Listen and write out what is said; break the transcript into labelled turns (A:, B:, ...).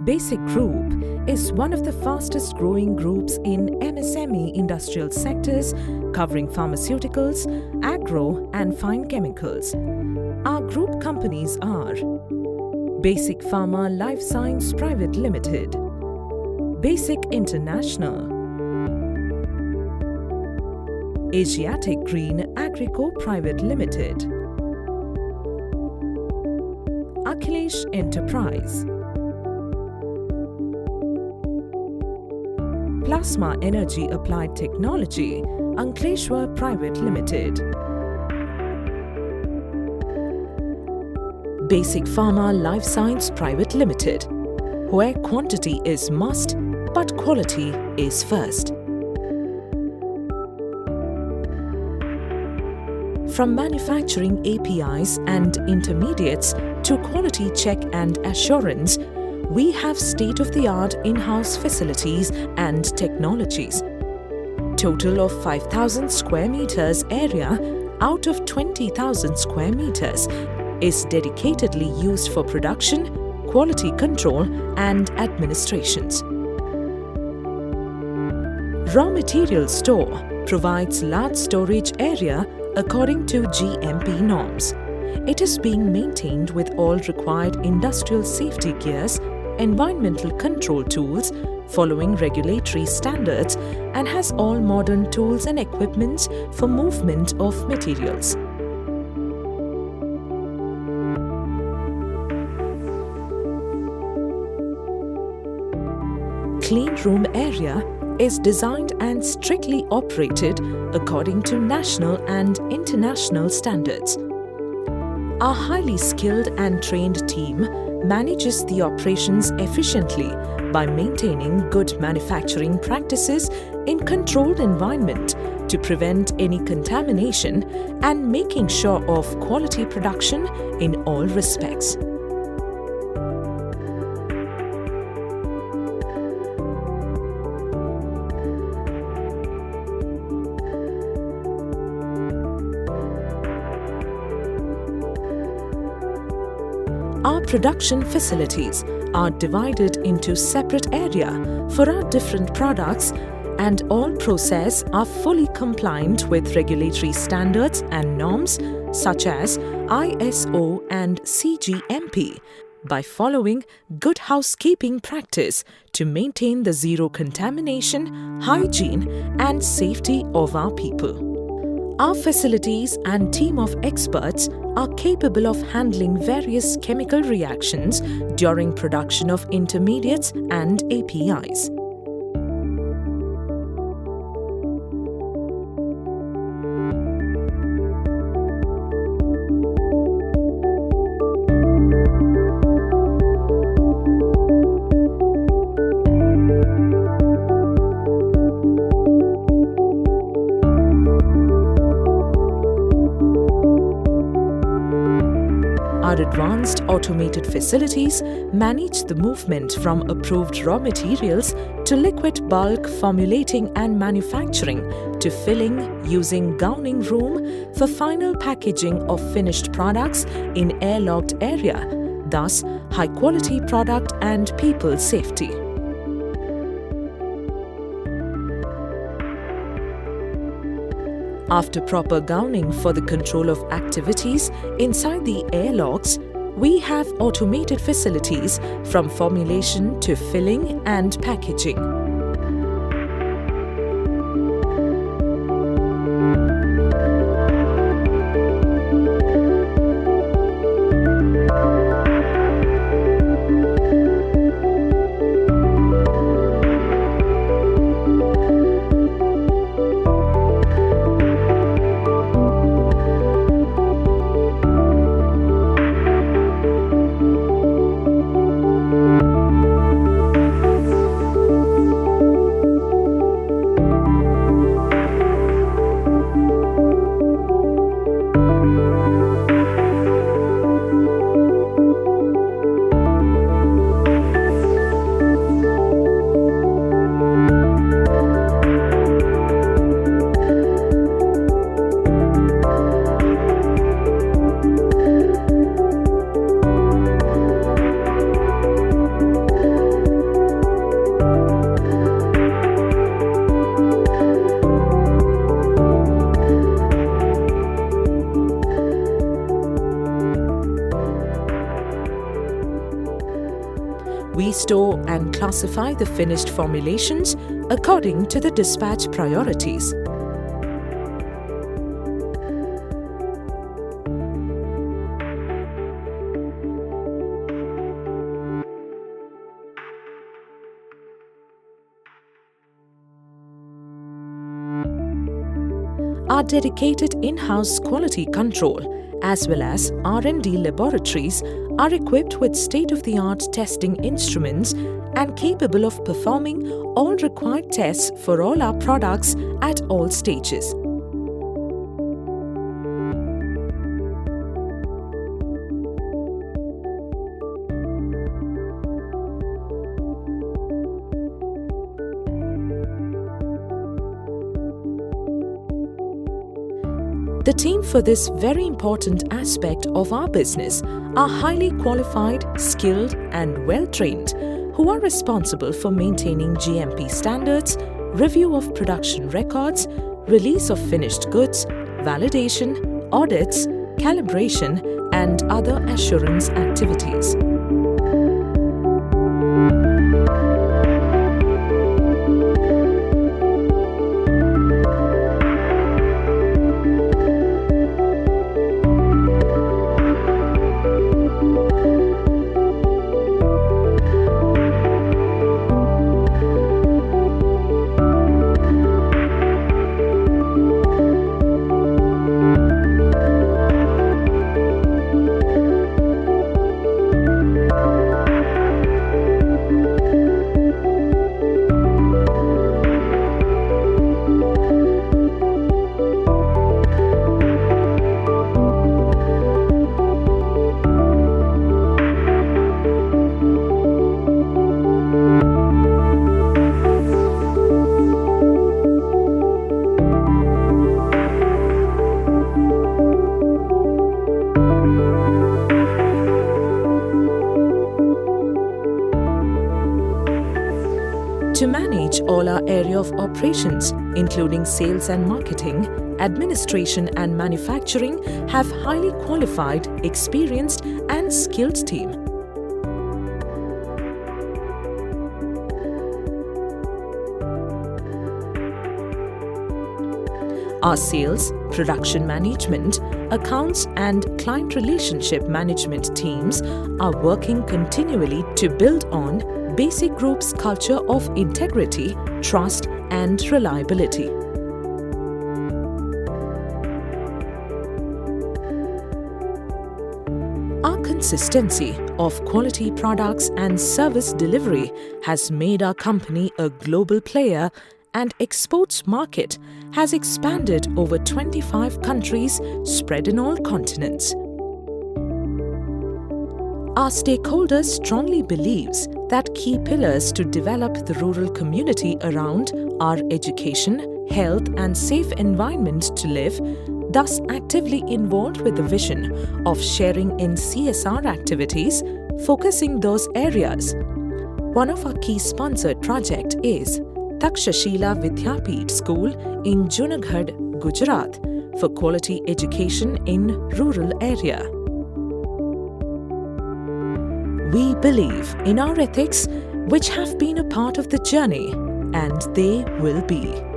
A: Basic Group is one of the fastest growing groups in MSME industrial sectors covering pharmaceuticals, agro and fine chemicals. Our group companies are Basic Pharma Life Science Private Limited, Basic International, Asiatic Green Agrico Private Limited, Akhilesh Enterprise, Plasma Energy Applied Technology, Ankleshwar Private Limited, Basic Pharma Life Science Private Limited, where quantity is must but quality is first. From manufacturing APIs and intermediates to quality check and assurance, we have state-of-the-art in-house facilities and technologies. Total of 5,000 square meters area out of 20,000 square meters is dedicatedly used for production, quality control and administrations. Raw material store provides large storage area according to GMP norms. It is being maintained with all required industrial safety gears, environmental control tools, following regulatory standards, and has all modern tools and equipments for movement of materials. Clean room area is designed and strictly operated according to national and international standards. Our highly skilled and trained team manages the operations efficiently by maintaining good manufacturing practices in controlled environment to prevent any contamination and making sure of quality production in all respects. Our production facilities are divided into separate area for our different products, and all processes are fully compliant with regulatory standards and norms such as ISO and cGMP by following good housekeeping practice to maintain the zero contamination, hygiene and safety of our people. Our facilities and team of experts are capable of handling various chemical reactions during production of intermediates and APIs. Our advanced automated facilities manage the movement from approved raw materials to liquid bulk formulating and manufacturing to filling using gowning room for final packaging of finished products in airlocked area, thus high quality product and people safety. After proper gowning for the control of activities inside the airlocks, we have automated facilities from formulation to filling and packaging. We store and classify the finished formulations according to the dispatch priorities. Our dedicated in-house quality control as well as R&D laboratories are equipped with state-of-the-art testing instruments and capable of performing all required tests for all our products at all stages. The team for this very important aspect of our business are highly qualified, skilled and well-trained who are responsible for maintaining GMP standards, review of production records, release of finished goods, validation, audits, calibration and other assurance activities. To manage all our area of operations, including sales and marketing, administration and manufacturing, have highly qualified, experienced and skilled team. Our sales, production management, accounts and client relationship management teams are working continually to build on Basic Group's culture of integrity, trust and reliability. Our consistency of quality products and service delivery has made our company a global player, and exports market has expanded over 25 countries spread in all continents. Our stakeholders strongly believes that key pillars to develop the rural community around are education, health and safe environment to live, thus actively involved with the vision of sharing in CSR activities, focusing those areas. One of our key sponsored project is Takshashila Vidyapeeth School in Junagadh, Gujarat for quality education in rural area. We believe in our ethics, which have been a part of the journey, and they will be.